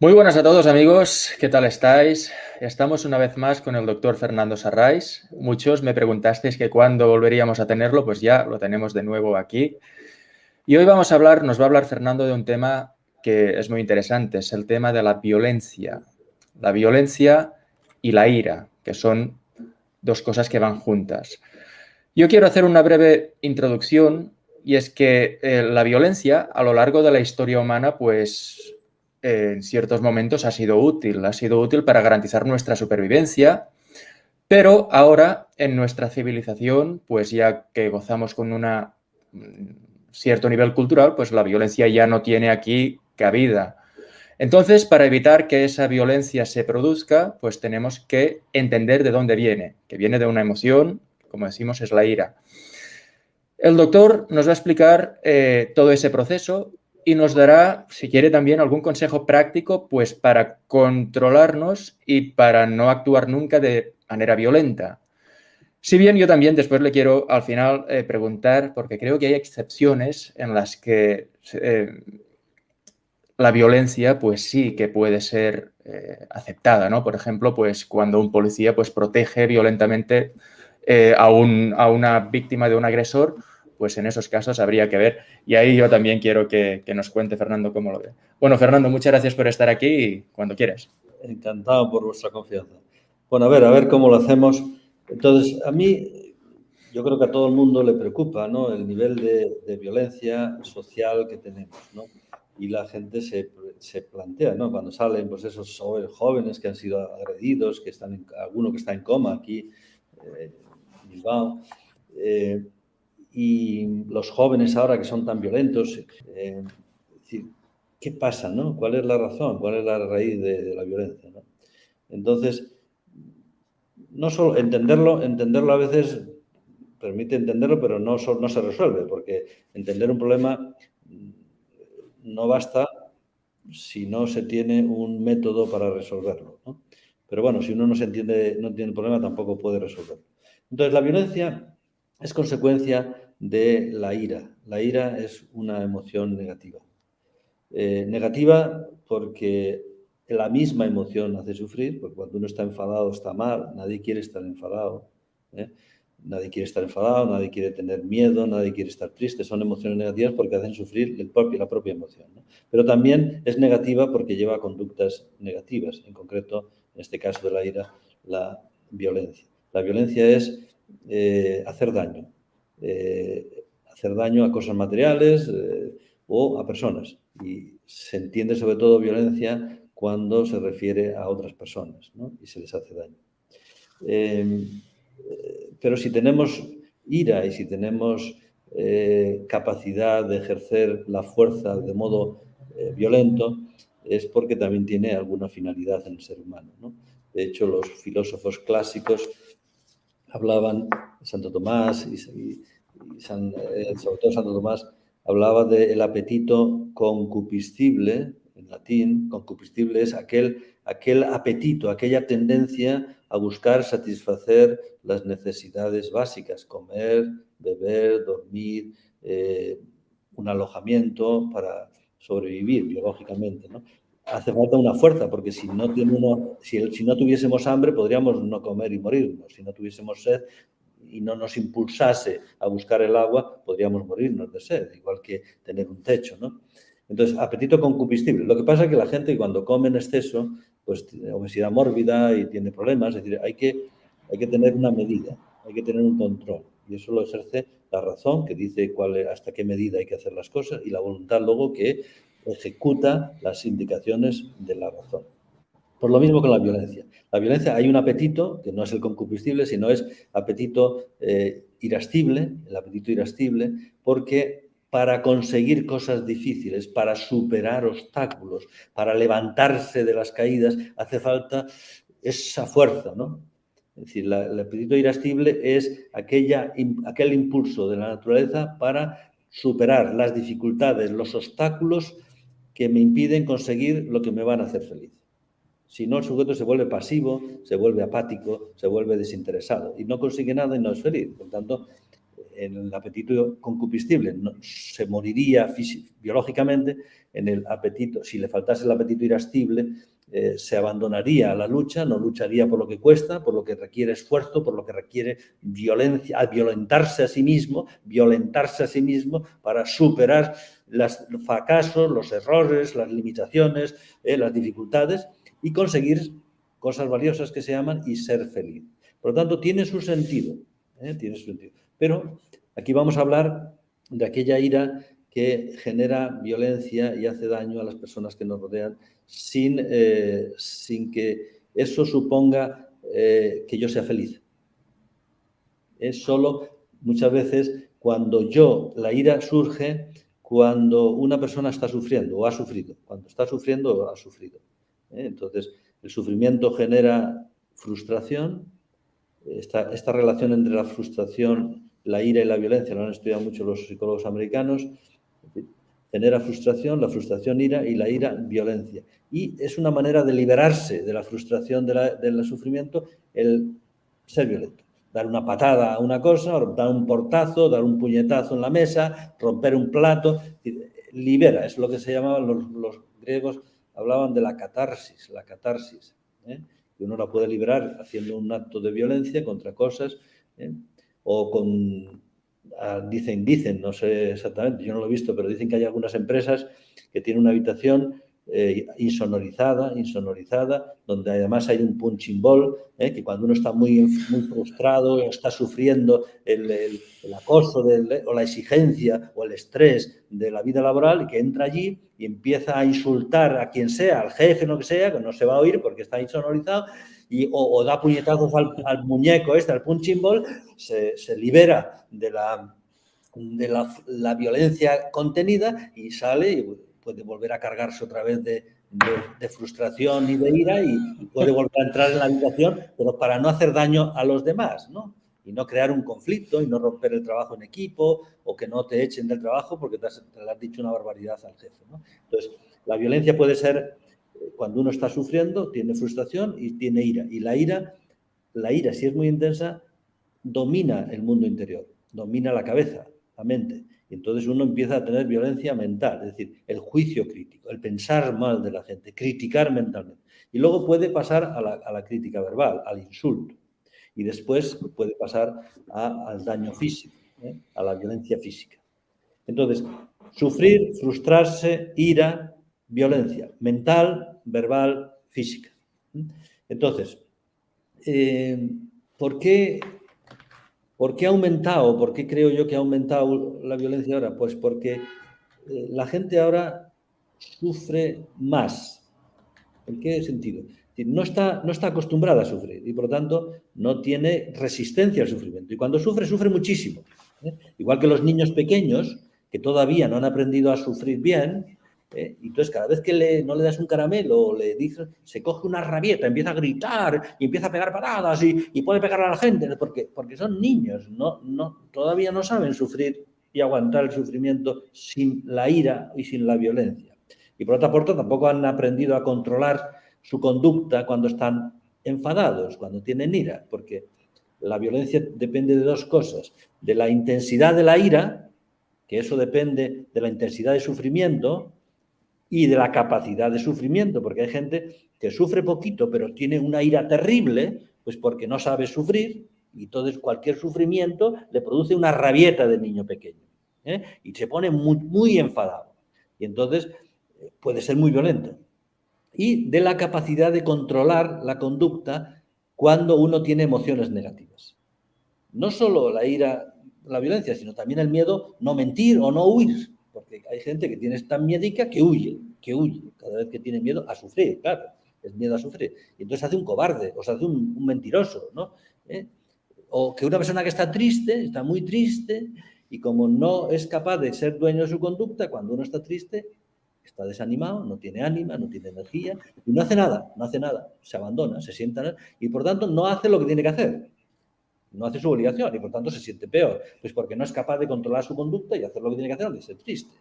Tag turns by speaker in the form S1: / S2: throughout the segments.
S1: Muy buenas a todos amigos, ¿qué tal estáis? Estamos una vez más con el doctor Fernando Sarrais. Muchos me preguntasteis que cuándo volveríamos a tenerlo, pues ya lo tenemos de nuevo aquí. Y hoy nos va a hablar Fernando de un tema que es muy interesante, es el tema de la violencia. La violencia y la ira, que son dos cosas que van juntas. Yo quiero hacer una breve introducción y es que la violencia a lo largo de la historia humana, pues en ciertos momentos ha sido útil para garantizar nuestra supervivencia, pero ahora en nuestra civilización, pues ya que gozamos con un cierto nivel cultural, pues la violencia ya no tiene aquí cabida. Entonces, para evitar que esa violencia se produzca, pues tenemos que entender de dónde viene, que viene de una emoción, como decimos, es la ira. El doctor nos va a explicar todo ese proceso y nos dará, si quiere, también algún consejo práctico, pues para controlarnos y para no actuar nunca de manera violenta. Si bien yo también después le quiero al final preguntar, porque creo que hay excepciones en las que la violencia pues sí que puede ser aceptada, ¿no? Por ejemplo, pues cuando un policía pues protege violentamente a una víctima de un agresor, pues en esos casos habría que ver. Y ahí yo también quiero que nos cuente Fernando cómo lo ve. Bueno, Fernando, muchas gracias por estar aquí y cuando quieras.
S2: Encantado por vuestra confianza. Bueno, a ver cómo lo hacemos. Entonces, a mí, yo creo que a todo el mundo le preocupa, ¿no?, el nivel de violencia social que tenemos, ¿no? Y la gente se plantea, ¿no?, cuando salen pues esos jóvenes que han sido agredidos, alguno que está en coma aquí, en Bilbao, y los jóvenes ahora que son tan violentos, es decir, ¿qué pasa, no? ¿Cuál es la razón? ¿Cuál es la raíz de la violencia, no? Entonces, no solo entenderlo a veces permite entenderlo, pero no se resuelve, porque entender un problema no basta si no se tiene un método para resolverlo, ¿no? Pero bueno, si uno no entiende el problema, tampoco puede resolverlo. Entonces, la violencia es consecuencia de la ira. La ira es una emoción negativa. Negativa porque la misma emoción hace sufrir, porque cuando uno está enfadado está mal, nadie quiere estar enfadado, ¿eh? Nadie quiere estar enfadado, nadie quiere tener miedo, nadie quiere estar triste. Son emociones negativas porque hacen sufrir la propia emoción, ¿no? Pero también es negativa porque lleva a conductas negativas, en concreto, en este caso de la ira, la violencia. La violencia es hacer daño a cosas materiales o a personas. Y se entiende sobre todo violencia cuando se refiere a otras personas, ¿no?, y se les hace daño. Pero si tenemos ira y si tenemos capacidad de ejercer la fuerza de modo violento, es porque también tiene alguna finalidad en el ser humano, ¿no? De hecho, los filósofos clásicos hablaban, Santo Tomás sobre todo Santo Tomás, hablaba del apetito concupiscible, en latín. Concupiscible es aquel apetito, aquella tendencia a buscar satisfacer las necesidades básicas: comer, beber, dormir, un alojamiento para sobrevivir biológicamente, ¿no? Hace falta una fuerza, porque si no tuviésemos hambre, podríamos no comer y morirnos. Si no tuviésemos sed y no nos impulsase a buscar el agua, podríamos morirnos de sed, igual que tener un techo, ¿no? Entonces, apetito concupiscible. Lo que pasa es que la gente, cuando come en exceso, pues tiene obesidad mórbida y tiene problemas. Es decir, hay que tener una medida, hay que tener un control. Y eso lo ejerce la razón, que dice hasta qué medida hay que hacer las cosas, y la voluntad, luego, que ejecuta las indicaciones de la razón. Por lo mismo con la violencia. La violencia, hay un apetito, que no es el concupiscible, sino es apetito irascible, el apetito irascible, porque para conseguir cosas difíciles, para superar obstáculos, para levantarse de las caídas, hace falta esa fuerza, ¿no? Es decir, el apetito irascible es aquel impulso de la naturaleza para superar las dificultades, los obstáculos que me impiden conseguir lo que me van a hacer feliz. Si no, el sujeto se vuelve pasivo, se vuelve apático, se vuelve desinteresado y no consigue nada y no es feliz. Por tanto, en el apetito concupiscible se moriría biológicamente, en el apetito, si le faltase el apetito irascible, se abandonaría la lucha, no lucharía por lo que cuesta, por lo que requiere esfuerzo, por lo que requiere violencia, violentarse a sí mismo para superar los fracasos, los errores, las limitaciones, las dificultades y conseguir cosas valiosas que se llaman y ser feliz. Por lo tanto, tiene su sentido, tiene su sentido. Pero aquí vamos a hablar de aquella ira que genera violencia y hace daño a las personas que nos rodean sin que eso suponga que yo sea feliz. Es solo muchas veces cuando la ira surge cuando una persona está sufriendo o ha sufrido. Cuando está sufriendo o ha sufrido. Entonces, el sufrimiento genera frustración. Esta relación entre la frustración, la ira y la violencia lo han estudiado mucho los psicólogos americanos. Genera frustración, la frustración ira y la ira violencia. Y es una manera de liberarse de la frustración, del sufrimiento, el ser violento. Dar una patada a una cosa, dar un portazo, dar un puñetazo en la mesa, romper un plato. Libera, es lo que se llamaban los griegos, hablaban de la catarsis, que uno la puede liberar haciendo un acto de violencia contra cosas, o con... Dicen, no sé exactamente, yo no lo he visto, pero dicen que hay algunas empresas que tienen una habitación insonorizada, donde además hay un punching ball, que cuando uno está muy frustrado, está sufriendo el acoso o la exigencia o el estrés de la vida laboral, y que entra allí y empieza a insultar a quien sea, al jefe, lo que sea, que no se va a oír porque está insonorizado, o da puñetazos al muñeco al punching ball, se libera de la violencia contenida y sale y puede volver a cargarse otra vez de frustración y de ira y puede volver a entrar en la habitación, pero para no hacer daño a los demás, ¿no? Y no crear un conflicto y no romper el trabajo en equipo o que no te echen del trabajo porque te le has dicho una barbaridad al jefe, ¿no? Entonces, la violencia puede ser cuando uno está sufriendo, tiene frustración y tiene ira. Y la ira, si es muy intensa, domina el mundo interior, domina la cabeza, la mente. Y entonces uno empieza a tener violencia mental, es decir, el juicio crítico, el pensar mal de la gente, criticar mentalmente. Y luego puede pasar a la crítica verbal, al insulto. Y después puede pasar al daño físico, a la violencia física. Entonces, sufrir, frustrarse, ira, violencia mental, verbal, física. Entonces, ¿por qué ha aumentado? ¿Por qué creo yo que ha aumentado la violencia ahora? Pues porque la gente ahora sufre más. ¿En qué sentido? No está acostumbrada a sufrir y, por lo tanto, no tiene resistencia al sufrimiento. Y cuando sufre, sufre muchísimo. Igual que los niños pequeños, que todavía no han aprendido a sufrir bien, y entonces cada vez que no le das un caramelo o le dices, se coge una rabieta, empieza a gritar y empieza a pegar patadas y puede pegar a la gente, porque son niños, todavía no saben sufrir y aguantar el sufrimiento sin la ira y sin la violencia. Y por otra parte, tampoco han aprendido a controlar su conducta cuando están enfadados, cuando tienen ira, porque la violencia depende de dos cosas, de la intensidad de la ira, que eso depende de la intensidad de sufrimiento, y de la capacidad de sufrimiento, porque hay gente que sufre poquito, pero tiene una ira terrible, pues porque no sabe sufrir, y entonces cualquier sufrimiento le produce una rabieta de niño pequeño, y se pone muy, muy enfadado. Y entonces puede ser muy violento. Y de la capacidad de controlar la conducta cuando uno tiene emociones negativas. No solo la ira, la violencia, sino también el miedo, no mentir o no huir. Porque hay gente que tiene tan miedica que huye cada vez que tiene miedo a sufrir, claro, es miedo a sufrir. Y entonces se hace un cobarde, o se hace un mentiroso, ¿no? O que una persona que está triste, está muy triste, y como no es capaz de ser dueño de su conducta, cuando uno está triste, está desanimado, no tiene ánima, no tiene energía, y no hace nada, se abandona, se sienta, y por tanto no hace lo que tiene que hacer. No hace su obligación y, por tanto, se siente peor. Pues porque no es capaz de controlar su conducta y hacer lo que tiene que hacer, aunque esté triste.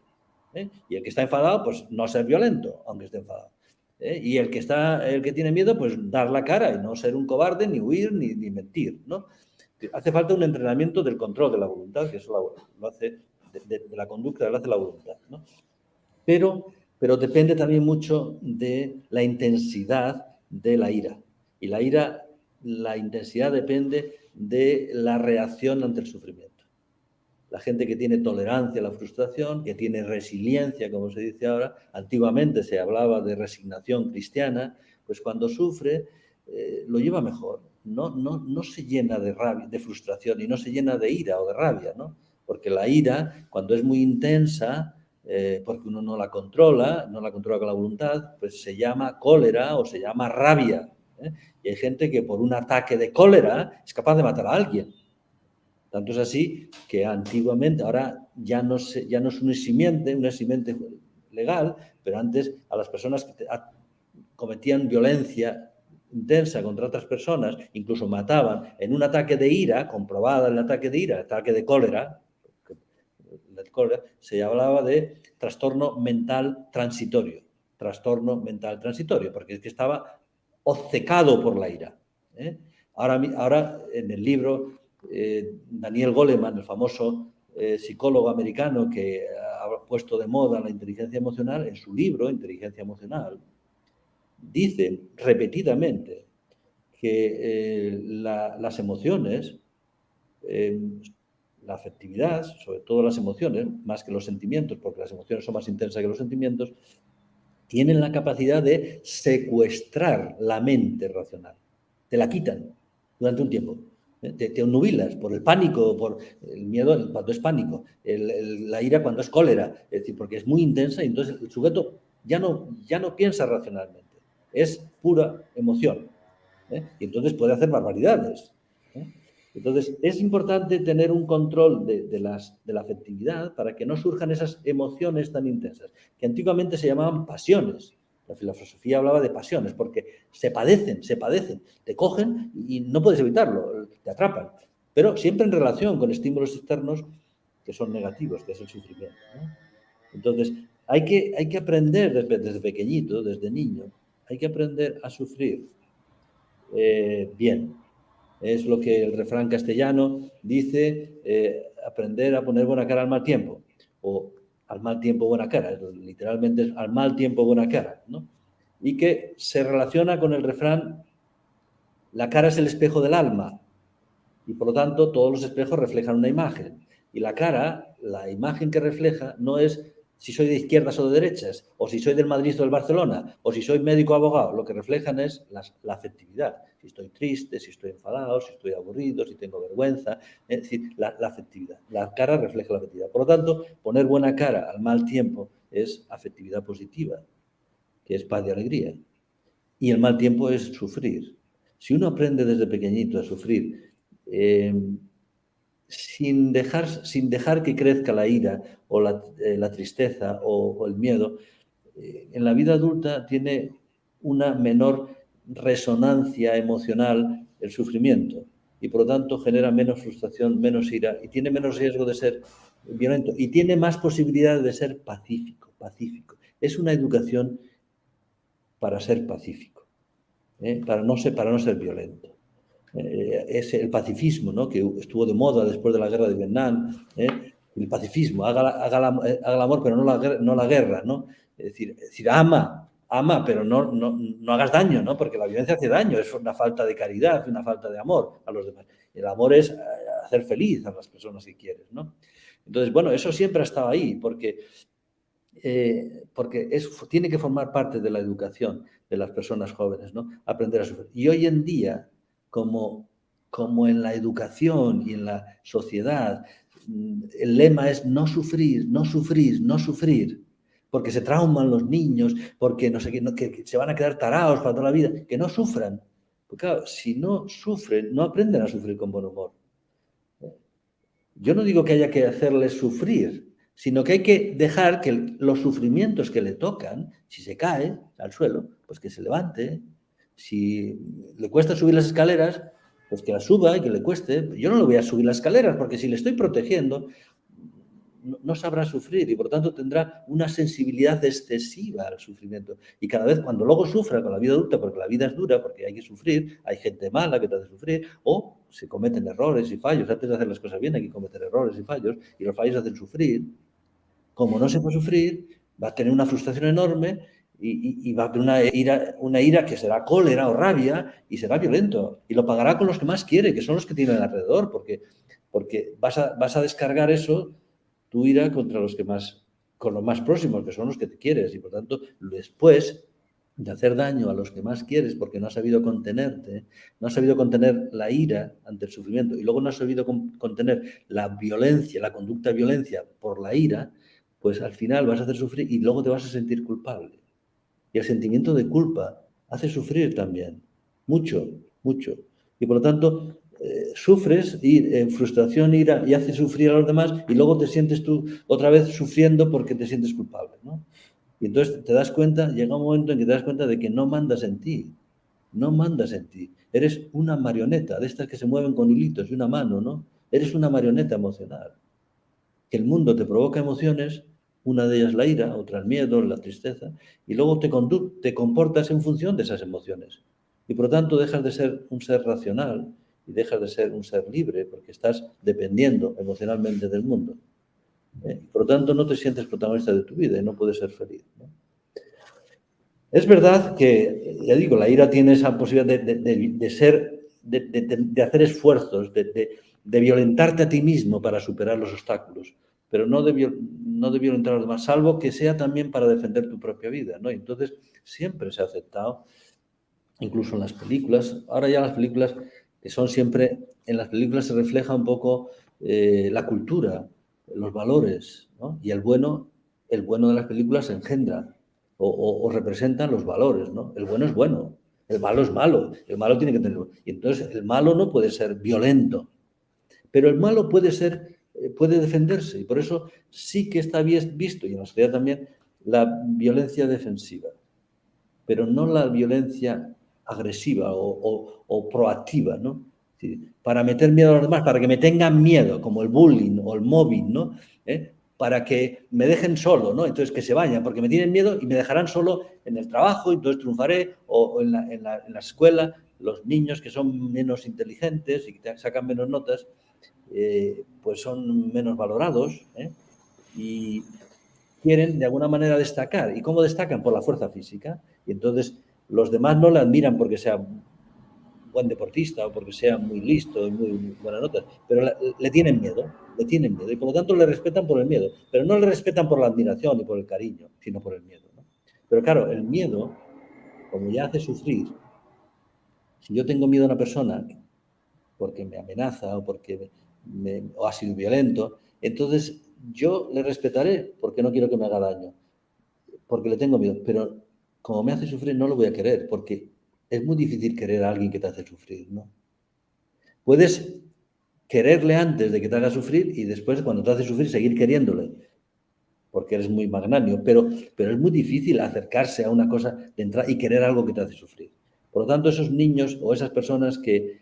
S2: Y el que está enfadado, pues no ser violento, aunque esté enfadado. Y el que tiene miedo, pues dar la cara y no ser un cobarde, ni huir, ni mentir, ¿no? Hace falta un entrenamiento del control de la voluntad, que eso lo hace, de la conducta lo hace la voluntad, ¿no? Pero depende también mucho de la intensidad de la ira. Y la ira, la intensidad depende de la reacción ante el sufrimiento. La gente que tiene tolerancia a la frustración, que tiene resiliencia, como se dice ahora, antiguamente se hablaba de resignación cristiana, pues cuando sufre lo lleva mejor. No se llena de rabia, de frustración, y no se llena de ira o de rabia, ¿no? Porque la ira, cuando es muy intensa, porque uno no la controla con la voluntad, pues se llama cólera o se llama rabia. Y hay gente que por un ataque de cólera es capaz de matar a alguien. Tanto es así que antiguamente, ahora ya no es una eximiente legal, pero antes a las personas que cometían violencia intensa contra otras personas, incluso mataban en un ataque de ira, comprobada el ataque de ira, ataque de cólera, se hablaba de trastorno mental transitorio, porque es que estaba obcecado por la ira. Ahora en el libro, Daniel Goleman, el famoso psicólogo americano que ha puesto de moda la inteligencia emocional, en su libro, Inteligencia Emocional, dice repetidamente que las emociones, la afectividad, sobre todo las emociones, más que los sentimientos, porque las emociones son más intensas que los sentimientos, tienen la capacidad de secuestrar la mente racional. Te la quitan durante un tiempo. Te obnubilas por el pánico, por el miedo cuando es pánico, la ira cuando es cólera, es decir, porque es muy intensa y entonces el sujeto ya no piensa racionalmente, es pura emoción. Y entonces puede hacer barbaridades. Entonces, es importante tener un control de la afectividad para que no surjan esas emociones tan intensas, que antiguamente se llamaban pasiones. La filosofía hablaba de pasiones, porque se padecen, te cogen y no puedes evitarlo, te atrapan, pero siempre en relación con estímulos externos que son negativos, que es el sufrimiento, ¿no? Entonces, hay que aprender desde pequeñito, desde niño, hay que aprender a sufrir bien. Es lo que el refrán castellano dice, aprender a poner buena cara al mal tiempo, o al mal tiempo buena cara, literalmente es al mal tiempo buena cara, ¿no? Y que se relaciona con el refrán, la cara es el espejo del alma, y por lo tanto todos los espejos reflejan una imagen, y la cara, la imagen que refleja, no es si soy de izquierdas o de derechas, o si soy del Madrid o del Barcelona, o si soy médico o abogado, lo que reflejan es la afectividad. Si estoy triste, si estoy enfadado, si estoy aburrido, si tengo vergüenza, es decir, la afectividad. La cara refleja la afectividad. Por lo tanto, poner buena cara al mal tiempo es afectividad positiva, que es paz y alegría. Y el mal tiempo es sufrir. Si uno aprende desde pequeñito a sufrir, sin dejar que crezca la ira o la tristeza o el miedo, en la vida adulta tiene una menor resonancia emocional el sufrimiento y por lo tanto genera menos frustración, menos ira y tiene menos riesgo de ser violento y tiene más posibilidad de ser pacífico. Es una educación para ser pacífico, para no ser violento. Es el pacifismo, ¿no?, que estuvo de moda después de la guerra de Vietnam, el pacifismo, haga el amor pero no la guerra, ¿no? Es decir, ama, pero no hagas daño, ¿no? Porque la violencia hace daño, es una falta de caridad, una falta de amor a los demás. El amor es hacer feliz a las personas que quieres, ¿no? Entonces, bueno, eso siempre ha estado ahí, porque tiene que formar parte de la educación de las personas jóvenes, ¿no? Aprender a sufrir. Y hoy en día, como en la educación y en la sociedad, el lema es no sufrir, porque se trauman los niños, porque no sé qué, que se van a quedar tarados para toda la vida, que no sufran. Porque claro, si no sufren, no aprenden a sufrir con buen humor. Yo no digo que haya que hacerles sufrir, sino que hay que dejar que los sufrimientos que le tocan, si se cae al suelo, pues que se levante. Si le cuesta subir las escaleras, pues que las suba y que le cueste. Yo no le voy a subir las escaleras porque si le estoy protegiendo, no sabrá sufrir y por lo tanto tendrá una sensibilidad excesiva al sufrimiento. Y cada vez cuando luego sufra con la vida adulta, porque la vida es dura, porque hay que sufrir, hay gente mala que te hace sufrir, o se cometen errores y fallos. Antes de hacer las cosas bien hay que cometer errores y fallos, y los fallos hacen sufrir. Como no se puede sufrir, va a tener una frustración enorme y va a tener una ira que será cólera o rabia y será violento. Y lo pagará con los que más quiere, que son los que tienen alrededor, porque vas a descargar eso, tu ira, contra los que más, con los más próximos, que son los que te quieres. Y por tanto, después de hacer daño a los que más quieres porque no has sabido contenerte, no has sabido contener la ira ante el sufrimiento y luego no has sabido contener la violencia, la conducta de violencia por la ira, pues al final vas a hacer sufrir y luego te vas a sentir culpable. Y el sentimiento de culpa hace sufrir también, mucho, mucho. Y por lo tanto, sufres frustración, ira y hace sufrir a los demás y luego te sientes tú otra vez sufriendo porque te sientes culpable, ¿no? Y entonces te das cuenta, llega un momento en que te das cuenta de que no mandas en ti, no mandas en ti. Eres una marioneta, de estas que se mueven con hilitos y una mano, ¿no? Eres una marioneta emocional. Que el mundo te provoca emociones, una de ellas la ira, otra el miedo, la tristeza, y luego te comportas en función de esas emociones. Y por lo tanto dejas de ser un ser racional y dejas de ser un ser libre porque estás dependiendo emocionalmente del mundo. Por lo tanto, no te sientes protagonista de tu vida y no puedes ser feliz, ¿no? Es verdad que, ya digo, la ira tiene esa posibilidad de hacer esfuerzos, de violentarte a ti mismo para superar los obstáculos, pero no de violentar a los demás, salvo que sea también para defender tu propia vida, ¿no? Entonces, siempre se ha aceptado, incluso en las películas, ahora ya las películas, que son siempre, en las películas se refleja un poco la cultura, los valores, ¿no? Y el bueno de las películas engendra o representan los valores, ¿no? El bueno es bueno, el malo es malo, el malo tiene que tener... Y entonces el malo no puede ser violento, pero el malo puede defenderse y por eso sí que está bien visto, y en la sociedad también, la violencia defensiva, pero no la violencia agresiva o proactiva, ¿no? Para meter miedo a los demás, para que me tengan miedo, como el bullying o el mobbing, ¿no? Para que me dejen solo, ¿no? Entonces que se vayan, porque me tienen miedo y me dejarán solo en el trabajo, entonces triunfaré, o en la escuela, los niños que son menos inteligentes y que sacan menos notas, pues son menos valorados, y quieren de alguna manera destacar. ¿Y cómo destacan? Por la fuerza física. Y entonces los demás no le admiran porque sea buen deportista o porque sea muy listo y muy buena nota, pero le tienen miedo y por lo tanto le respetan por el miedo, pero no le respetan por la admiración y por el cariño, sino por el miedo, ¿no? Pero claro, el miedo, como ya hace sufrir, si yo tengo miedo a una persona porque me amenaza o porque o ha sido violento, entonces yo le respetaré porque no quiero que me haga daño, porque le tengo miedo, pero como me hace sufrir no lo voy a querer, porque es muy difícil querer a alguien que te hace sufrir, ¿no? Puedes quererle antes de que te haga sufrir y después, cuando te hace sufrir, seguir queriéndole, porque eres muy magnánimo, pero es muy difícil acercarse a una cosa de entrar y querer algo que te hace sufrir. Por lo tanto, esos niños o esas personas que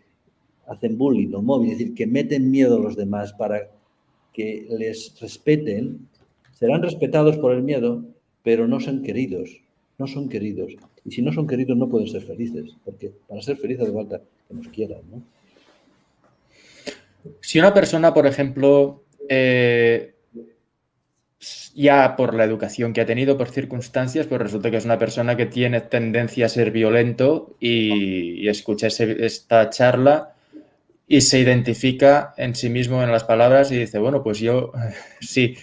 S2: hacen bullying o mobbing, es decir, que meten miedo a los demás para que les respeten, serán respetados por el miedo, pero no son queridos, no son queridos. Y si no son queridos no pueden ser felices, porque para ser felices hace falta que nos quieran, ¿no?
S1: Si una persona, por ejemplo, ya por la educación que ha tenido, por circunstancias, pues resulta que es una persona que tiene tendencia a ser violento y escucha esta charla y se identifica en sí mismo en las palabras y dice, bueno, pues yo sí.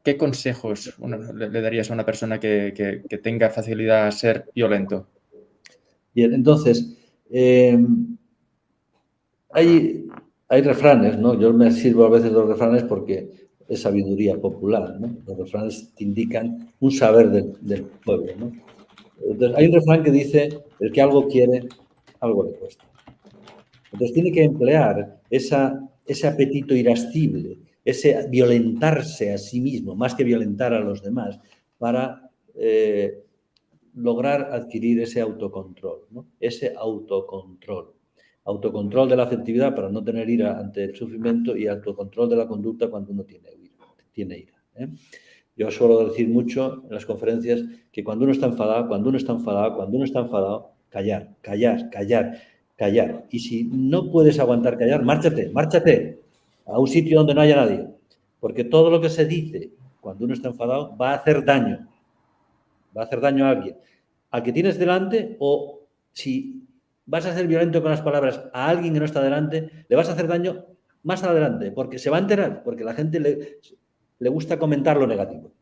S1: ¿Qué consejos le darías a una persona que tenga facilidad a ser violento?
S2: Bien, entonces, hay refranes, ¿no? Yo me sirvo a veces de los refranes porque es sabiduría popular, ¿no? Los refranes te indican un saber del pueblo, ¿no? Entonces, hay un refrán que dice, el que algo quiere, algo le cuesta. Entonces, tiene que emplear ese apetito irascible, ese violentarse a sí mismo, más que violentar a los demás, para lograr adquirir ese autocontrol, ¿no? Ese autocontrol. Autocontrol de la afectividad para no tener ira ante el sufrimiento y autocontrol de la conducta cuando uno tiene ira. Yo suelo decir mucho en las conferencias que cuando uno está enfadado, callar. Y si no puedes aguantar callar, márchate a un sitio donde no haya nadie. Porque todo lo que se dice cuando uno está enfadado va a hacer daño. Va a hacer daño a alguien. Al que tienes delante, o si vas a ser violento con las palabras a alguien que no está delante, le vas a hacer daño más adelante, porque se va a enterar, porque la gente le gusta comentar lo negativo.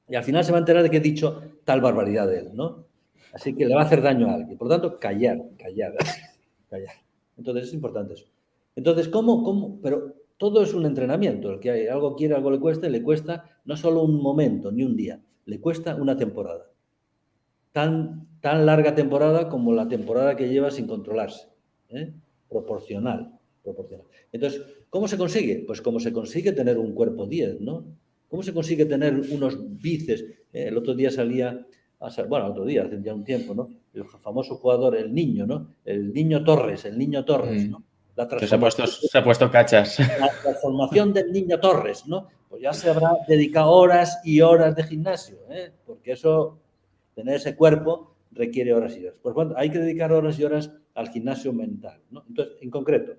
S2: Y al final se va a enterar de que he dicho tal barbaridad de él, ¿no? Así que le va a hacer daño a alguien. Por lo tanto, callar. Entonces, es importante eso. Entonces, ¿cómo? Pero todo es un entrenamiento. El que algo quiere, algo le cuesta no solo un momento ni un día, le cuesta una temporada. Tan larga temporada como la temporada que lleva sin controlarse. Proporcional. Entonces, ¿cómo se consigue? Pues como se consigue tener un cuerpo 10, ¿no? ¿Cómo se consigue tener unos bíceps? El otro día salía, hace ya un tiempo, ¿no? El famoso jugador, el niño, ¿no? El niño Torres, ¿no?
S1: Se ha puesto cachas.
S2: La transformación del niño Torres, ¿no? Pues ya se habrá dedicado horas y horas de gimnasio, porque eso, tener ese cuerpo requiere horas y horas. Pues bueno, hay que dedicar horas y horas al gimnasio mental, ¿no? Entonces, en concreto,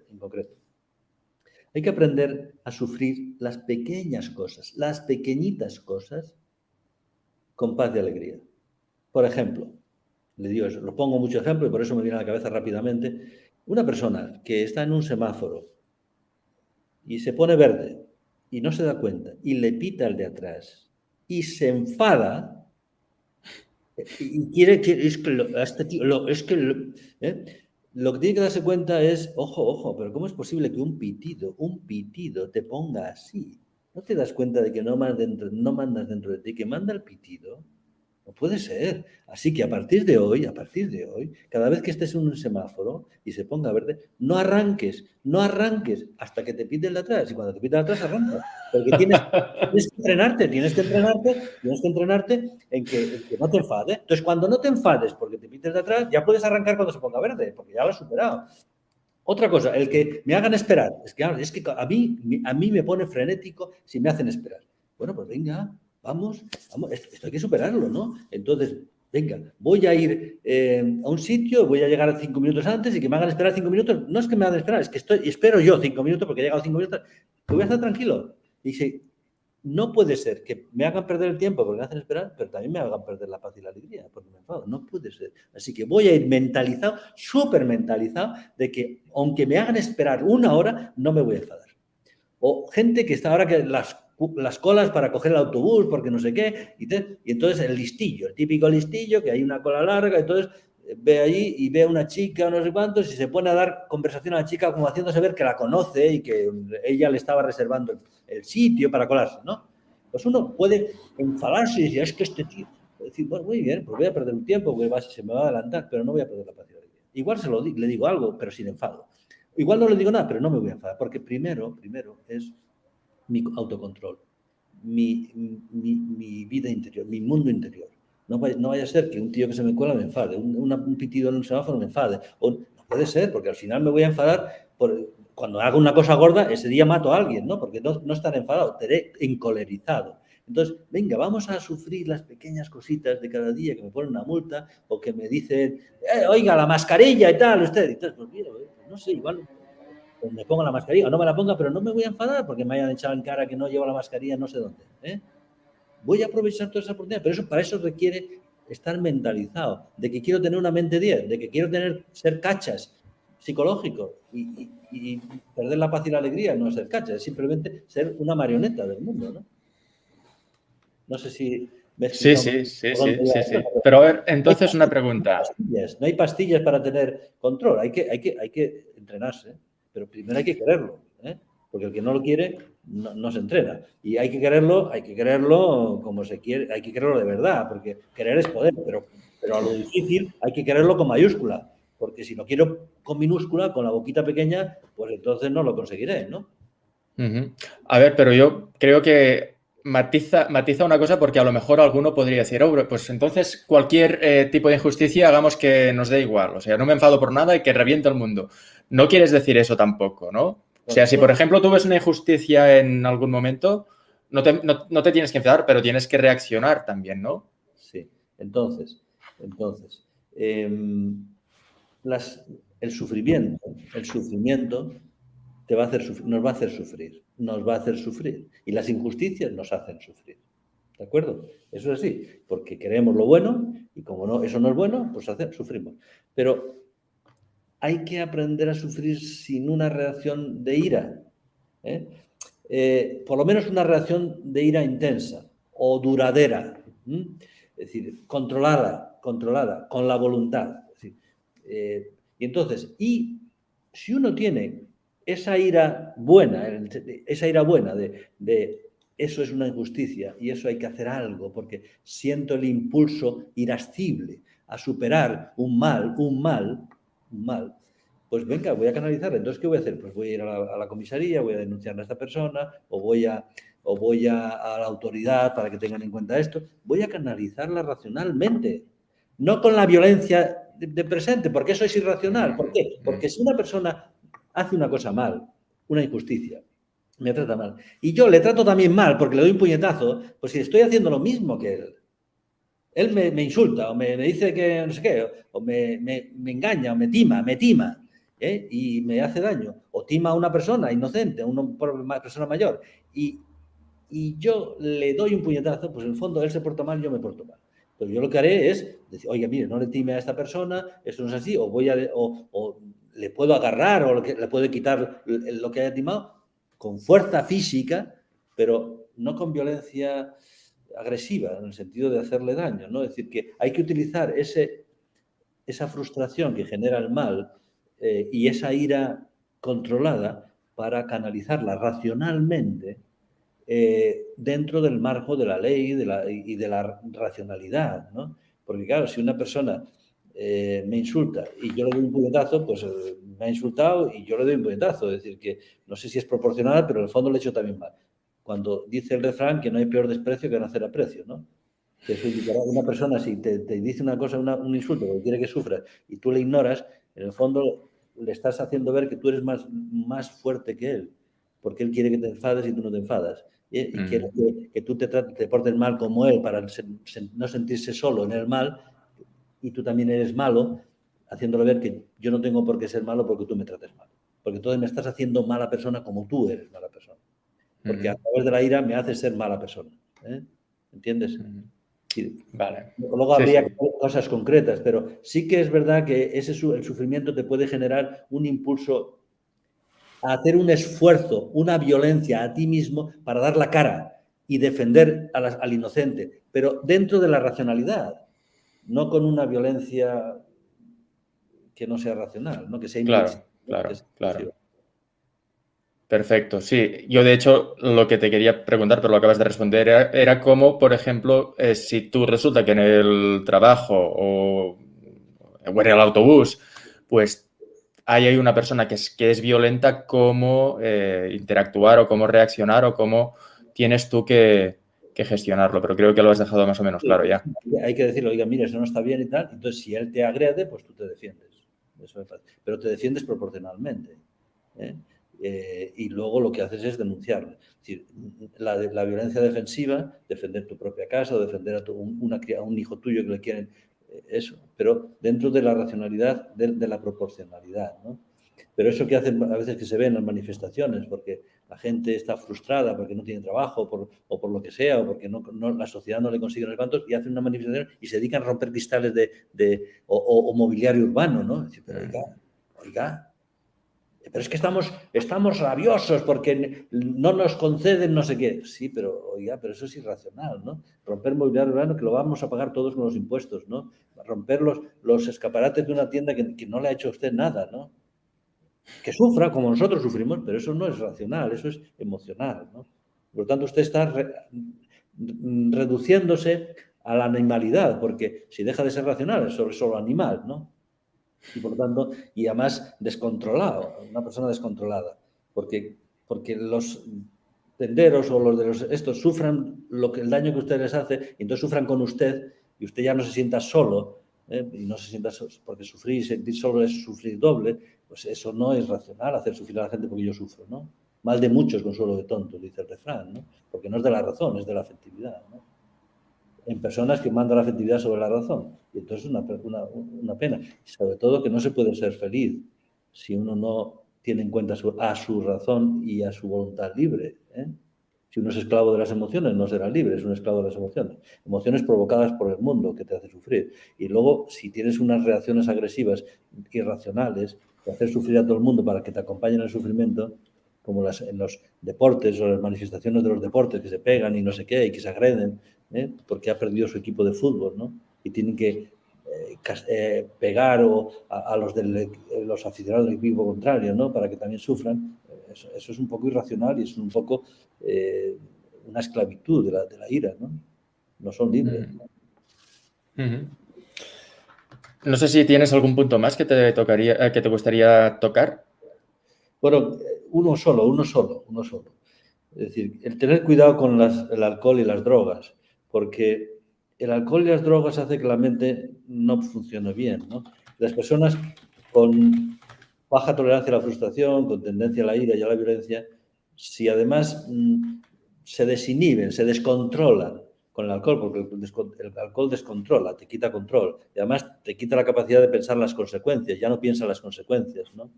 S2: hay que aprender a sufrir las pequeñas cosas, las pequeñitas cosas, con paz y alegría. Por ejemplo, le digo eso, lo pongo mucho ejemplo y por eso me viene a la cabeza rápidamente. Una persona que está en un semáforo y se pone verde y no se da cuenta y le pita el de atrás y se enfada y quiere que lo que tiene que darse cuenta es, ojo, pero ¿cómo es posible que un pitido te ponga así? ¿No te das cuenta de que no mandas dentro de ti, que manda el pitido? No puede ser. Así que a partir de hoy, cada vez que estés en un semáforo y se ponga verde, no arranques hasta que te pite el de atrás. Y cuando te pite el de atrás, arranca. Porque tienes que entrenarte en que no te enfades. Entonces, cuando no te enfades porque te pites de atrás, ya puedes arrancar cuando se ponga verde, porque ya lo has superado. Otra cosa, el que me hagan esperar. Es que a mí me pone frenético si me hacen esperar. Bueno, pues venga, vamos, esto hay que superarlo, ¿no? Entonces, venga, voy a ir a un sitio, voy a llegar 5 minutos antes y que me hagan esperar 5 minutos. No es que me hagan esperar, es que espero yo 5 minutos porque he llegado 5 minutos. Que voy a estar tranquilo. Y dice, no puede ser que me hagan perder el tiempo porque me hacen esperar, pero también me hagan perder la paz y la alegría porque me enfado. No puede ser. Así que voy a ir mentalizado, súper mentalizado, de que aunque me hagan esperar 1 hora, no me voy a enfadar. O gente que está ahora que las colas para coger el autobús porque no sé qué, y entonces el típico listillo, que hay una cola larga, entonces ve allí y ve a una chica, no sé cuántos, y se pone a dar conversación a la chica como haciéndose ver que la conoce y que ella le estaba reservando el sitio para colarse, ¿no? Pues uno puede enfadarse y decir, es que este tío, decir, bueno, muy bien, pues voy a perder un tiempo, porque se me va a adelantar, pero no voy a perder la paciencia. Igual le digo algo, pero sin enfado. Igual no le digo nada, pero no me voy a enfadar, porque primero es mi autocontrol, mi vida interior, mi mundo interior. No vaya a ser que un tío que se me cuela me enfade, un pitido en un semáforo me enfade. No puede ser, porque al final me voy a enfadar cuando haga una cosa gorda, ese día mato a alguien, ¿no? Porque no estaré enfadado, estaré encolerizado. Entonces, venga, vamos a sufrir las pequeñas cositas de cada día que me ponen una multa o que me dicen, oiga, la mascarilla y tal, usted. Entonces, pues mira, no sé, igual pues me pongo la mascarilla o no me la ponga, pero no me voy a enfadar porque me hayan echado en cara que no llevo la mascarilla no sé dónde. Voy a aprovechar toda esa oportunidad, pero para eso requiere estar mentalizado, de que quiero tener una mente 10, de que quiero ser cachas psicológico y perder la paz y la alegría, no ser cachas, es simplemente ser una marioneta del mundo, ¿no? No sé si me
S1: Sí. Pero a ver, entonces una pregunta.
S2: No hay pastillas para tener control, hay que entrenarse, pero primero hay que quererlo, porque el que no lo quiere no se entrena. Y hay que quererlo como se quiere, hay que quererlo de verdad, porque querer es poder, pero a lo difícil hay que quererlo con mayúscula, porque si lo quiero con minúscula, con la boquita pequeña, pues entonces no lo conseguiré, ¿no?
S1: A ver, pero yo creo que matiza una cosa porque a lo mejor alguno podría decir, pues entonces cualquier tipo de injusticia hagamos que nos dé igual, o sea, no me enfado por nada y que reviente el mundo. no quieres decir eso tampoco, ¿no? O sea, si por ejemplo tú ves una injusticia en algún momento, no te tienes que enfadar, pero tienes que reaccionar también, ¿no?
S2: Sí. Entonces, em, el sufrimiento nos va a hacer sufrir, nos va a hacer sufrir. Y las injusticias nos hacen sufrir. ¿De acuerdo? Eso es así, porque queremos lo bueno y como no, eso no es bueno, pues sufrimos. Pero hay que aprender a sufrir sin una reacción de ira. Por lo menos una reacción de ira intensa o duradera. Es decir, controlada, con la voluntad. Es decir, y entonces, si uno tiene esa ira buena de eso es una injusticia y eso hay que hacer algo porque siento el impulso irascible a superar un mal, pues venga, voy a canalizar. Entonces, ¿qué voy a hacer? Pues voy a ir a la comisaría, voy a denunciar a esta persona o voy a la autoridad para que tengan en cuenta esto. Voy a canalizarla racionalmente, no con la violencia de presente, porque eso es irracional. ¿Por qué? Porque si una persona hace una cosa mal, una injusticia, me trata mal, y yo le trato también mal porque le doy un puñetazo, pues si estoy haciendo lo mismo que él, él me insulta o me dice que no sé qué, o me engaña o me tima, y me hace daño, o tima a una persona inocente, a una persona mayor, y yo le doy un puñetazo, pues en el fondo él se porta mal, yo me porto mal. Pero yo lo que haré es decir, oiga, mire, no le time a esta persona, eso no es así, o le puedo agarrar o le puedo quitar lo que haya timado con fuerza física, pero no con violencia agresiva, en el sentido de hacerle daño, ¿no? Es decir, que hay que utilizar esa frustración que genera el mal y esa ira controlada para canalizarla racionalmente dentro del marco de la ley y de la racionalidad, ¿no? Porque claro, si una persona me insulta y yo le doy un puñetazo, pues me ha insultado y yo le doy un puñetazo. Es decir, que no sé si es proporcional, pero en el fondo le he hecho también mal. Cuando dice el refrán que no hay peor desprecio que no hacer aprecio, ¿no? Que eso indicará una persona, si te dice una cosa, un insulto, porque quiere que sufras, y tú le ignoras, en el fondo le estás haciendo ver que tú eres más fuerte que él, porque él quiere que te enfades y tú no te enfadas. Y quiere que tú te portes mal como él para no sentirse solo en el mal, y tú también eres malo, haciéndole ver que yo no tengo por qué ser malo porque tú me trates mal. Porque entonces me estás haciendo mala persona como tú eres mala persona. Porque a través de la ira me haces ser mala persona. ¿Entiendes?
S1: Vale.
S2: Luego habría cosas concretas, pero sí que es verdad que el sufrimiento te puede generar un impulso a hacer un esfuerzo, una violencia a ti mismo para dar la cara y defender al inocente, pero dentro de la racionalidad, no con una violencia que no sea racional, ¿no? Que sea impulsiva.
S1: Claro. Perfecto, sí. Yo, de hecho, lo que te quería preguntar, pero lo acabas de responder, era cómo, por ejemplo, si tú resulta que en el trabajo o en el autobús, pues hay una persona que es violenta, cómo interactuar o cómo reaccionar o cómo tienes tú que gestionarlo. Pero creo que lo has dejado más o menos claro ya.
S2: Hay que decirle, oiga, mira, eso no está bien y tal. Entonces, si él te agrede, pues tú te defiendes. Eso es fácil. Pero te defiendes proporcionalmente. Y luego lo que haces es denunciarlo. Es decir, la violencia defensiva, defender tu propia casa o defender a un hijo tuyo que le quieren, eso, pero dentro de la racionalidad, de la proporcionalidad, ¿no? Pero eso que hacen a veces que se ve en las manifestaciones, porque la gente está frustrada porque no tiene trabajo o por lo que sea, o porque la sociedad no le consigue los cuantos, y hacen una manifestación y se dedican a romper cristales o mobiliario urbano, ¿no? Es decir, pero oiga, pero es que estamos rabiosos porque no nos conceden no sé qué. Sí, pero oiga, pero eso es irracional, ¿no? Romper mobiliario urbano que lo vamos a pagar todos con los impuestos, ¿no? Romper los escaparates de una tienda que no le ha hecho a usted nada, ¿no? Que sufra como nosotros sufrimos, pero eso no es racional, eso es emocional, ¿no? Por lo tanto, usted está reduciéndose a la animalidad, porque si deja de ser racional es solo animal, ¿no? Y por lo tanto, y además descontrolado, una persona descontrolada, porque los tenderos o los de estos sufran el daño que usted les hace y entonces sufran con usted y usted ya no se sienta solo y no se sienta, porque sufrir, sentir solo es sufrir doble, pues eso no es racional, hacer sufrir a la gente porque yo sufro, ¿no? Mal de muchos consuelo de tontos, dice el refrán, ¿no? Porque no es de la razón, es de la afectividad, ¿no? En personas que mandan la afectividad sobre la razón. Y entonces es una pena. Y sobre todo que no se puede ser feliz si uno no tiene en cuenta a su razón y a su voluntad libre, ¿eh? Si uno es esclavo de las emociones, no será libre, es un esclavo de las emociones. Emociones provocadas por el mundo que te hace sufrir. Y luego, si tienes unas reacciones agresivas irracionales de hacer sufrir a todo el mundo para que te acompañen en el sufrimiento, como en los deportes o las manifestaciones de los deportes que se pegan y no sé qué, y que se agreden, porque ha perdido su equipo de fútbol, ¿no? Y tienen que pegar a los aficionados del equipo contrario, ¿no? Para que también sufran. Eso es un poco irracional y es un poco una esclavitud de la ira, ¿no? No son libres.
S1: No sé si tienes algún punto más que te gustaría tocar.
S2: Bueno, uno solo. Es decir, el tener cuidado con el alcohol y las drogas, porque el alcohol y las drogas hace que la mente no funcione bien, ¿no? Las personas con baja tolerancia a la frustración, con tendencia a la ira y a la violencia, si además se desinhiben, se descontrolan con el alcohol, porque el alcohol descontrola, te quita control, y además te quita la capacidad de pensar las consecuencias, ya no piensas las consecuencias, ¿no?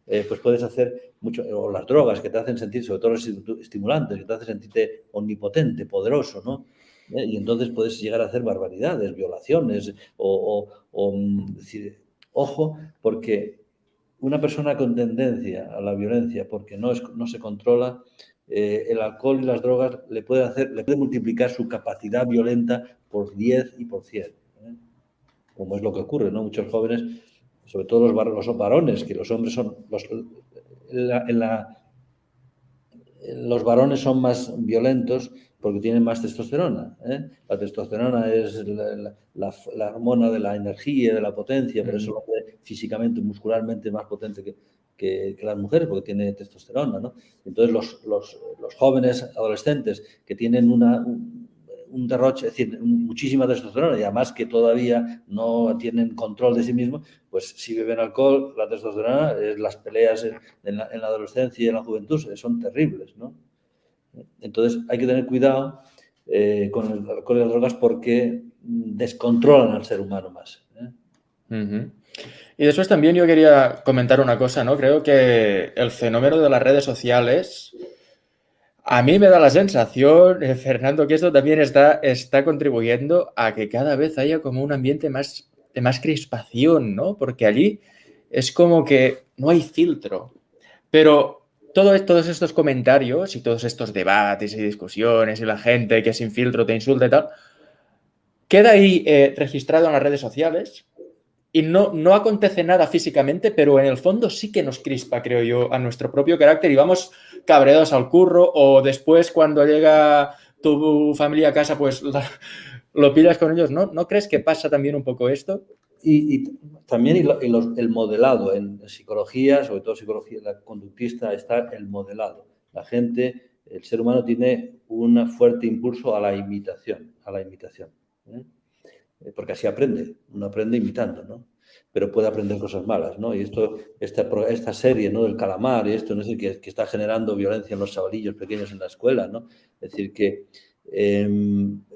S2: Pues puedes hacer mucho, o las drogas que te hacen sentir, sobre todo los estimulantes, que te hacen sentirte omnipotente, poderoso, ¿no? Y entonces puedes llegar a hacer barbaridades, violaciones, decir, ojo, porque una persona con tendencia a la violencia, porque no se controla, el alcohol y las drogas le puede multiplicar su capacidad violenta por 10 y por 100, como es lo que ocurre, ¿no? Muchos jóvenes, sobre todo los varones, que los hombres son los varones son más violentos porque tienen más testosterona, ¿eh? La testosterona es la hormona de la energía, de la potencia, por eso lo hace físicamente, muscularmente más potente que las mujeres, porque tiene testosterona, ¿no? Entonces los jóvenes adolescentes que tienen un derroche, es decir, muchísima testosterona y además que todavía no tienen control de sí mismos, pues si beben alcohol, la testosterona, las peleas en la adolescencia y en la juventud son terribles, ¿no? Entonces hay que tener cuidado con el alcohol y las drogas porque descontrolan al ser humano más.
S1: Y después también yo quería comentar una cosa, ¿no? Creo que el fenómeno de las redes sociales, a mí me da la sensación, Fernando, que esto también está contribuyendo a que cada vez haya como un ambiente de más crispación, ¿no? Porque allí es como que no hay filtro. Pero todos estos comentarios y todos estos debates y discusiones y la gente que sin filtro te insulta y tal, queda ahí registrado en las redes sociales y no acontece nada físicamente, pero en el fondo sí que nos crispa, creo yo, a nuestro propio carácter y vamos cabreados al curro o después cuando llega tu familia a casa, pues lo pillas con ellos, ¿no? ¿No crees que pasa también un poco esto?
S2: Y también el modelado en psicología, sobre todo psicología la conductista, está el modelado. La gente, el ser humano tiene un fuerte impulso a la imitación, ¿eh? Porque así aprende, uno aprende imitando, ¿no? Pero puede aprender cosas malas, ¿no? Y esta serie, ¿no? Del calamar y esto, no sé, que está generando violencia en los chavalillos pequeños en la escuela, ¿no? Es decir, que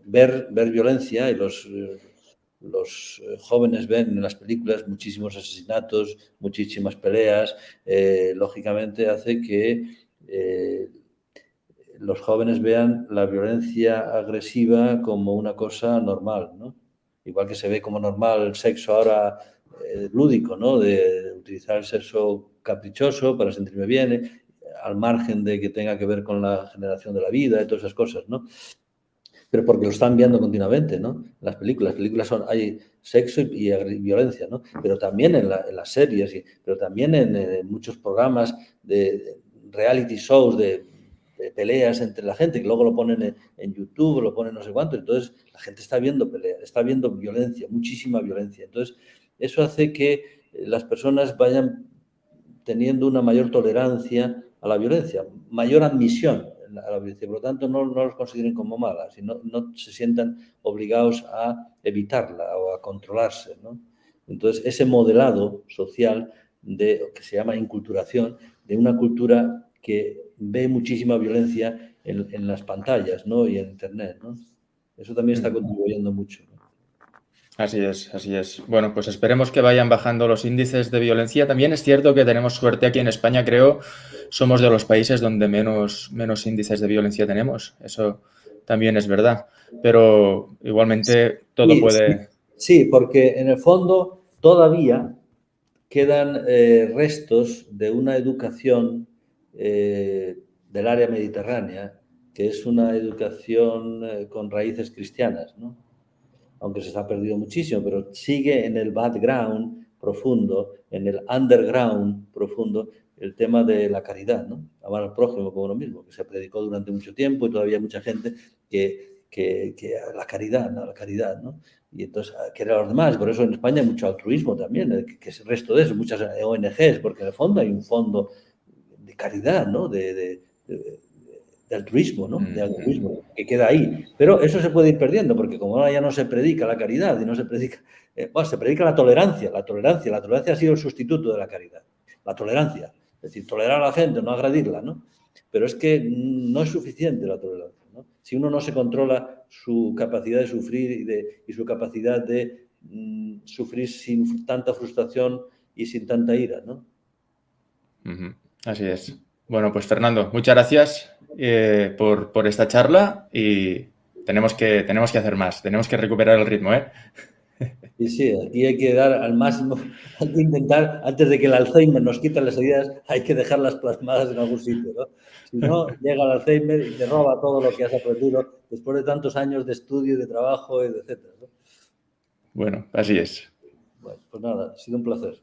S2: ver violencia y los jóvenes ven en las películas muchísimos asesinatos, muchísimas peleas, lógicamente hace que los jóvenes vean la violencia agresiva como una cosa normal, ¿no? Igual que se ve como normal el sexo ahora lúdico, ¿no? De utilizar el sexo caprichoso para sentirme bien, al margen de que tenga que ver con la generación de la vida y todas esas cosas, ¿no? Pero porque lo están viendo continuamente, ¿no? Las películas hay sexo y violencia, ¿no? Pero también en las series, pero también en muchos programas de reality shows de peleas entre la gente, que luego lo ponen en YouTube, lo ponen no sé cuánto, entonces la gente está viendo peleas, está viendo violencia, muchísima violencia. Entonces, eso hace que las personas vayan teniendo una mayor tolerancia a la violencia, mayor admisión. a la violencia. Por lo tanto, no los consideren como malas y no se sientan obligados a evitarla o a controlarse, ¿no? Entonces, ese modelado social que se llama inculturación, de una cultura que ve muchísima violencia en las pantallas, ¿no? Y en Internet, ¿no? Eso también está contribuyendo mucho, ¿no?
S1: Así es, así es. Bueno, pues esperemos que vayan bajando los índices de violencia. También es cierto que tenemos suerte aquí en España, creo, somos de los países donde menos índices de violencia tenemos. Eso también es verdad. Pero igualmente todo puede...
S2: Sí, porque en el fondo todavía quedan restos de una educación del área mediterránea, que es una educación con raíces cristianas, ¿no? Aunque se ha perdido muchísimo, pero sigue en el background profundo, en el underground profundo, el tema de la caridad, ¿no? Amar al prójimo como uno mismo, que se predicó durante mucho tiempo y todavía hay mucha gente que la caridad, ¿no? La caridad, ¿no? Y entonces querer a los demás. Por eso en España hay mucho altruismo también, que es el resto de eso, muchas ONGs, porque en el fondo hay un fondo de caridad, ¿no? De altruismo, ¿no? De altruismo, que queda ahí. Pero eso se puede ir perdiendo, porque como ahora ya no se predica la caridad y no se predica, bueno, se predica la tolerancia. La tolerancia ha sido el sustituto de la caridad. La tolerancia, es decir, tolerar a la gente, no agredirla, ¿no? Pero es que no es suficiente la tolerancia, ¿no? Si uno no se controla su capacidad de sufrir y su capacidad de sufrir sin tanta frustración y sin tanta ira, ¿no?
S1: Así es. Bueno, pues Fernando, muchas gracias por esta charla y tenemos que hacer más, tenemos que recuperar el ritmo, ¿eh?
S2: Sí, sí, aquí hay que dar al máximo, hay que intentar, antes de que el Alzheimer nos quite las ideas, hay que dejarlas plasmadas en algún sitio, ¿no? Si no, llega el Alzheimer y te roba todo lo que has aprendido después de tantos años de estudio, de trabajo, etcétera, ¿no?
S1: Bueno, así es.
S2: Bueno, pues nada, ha sido un placer.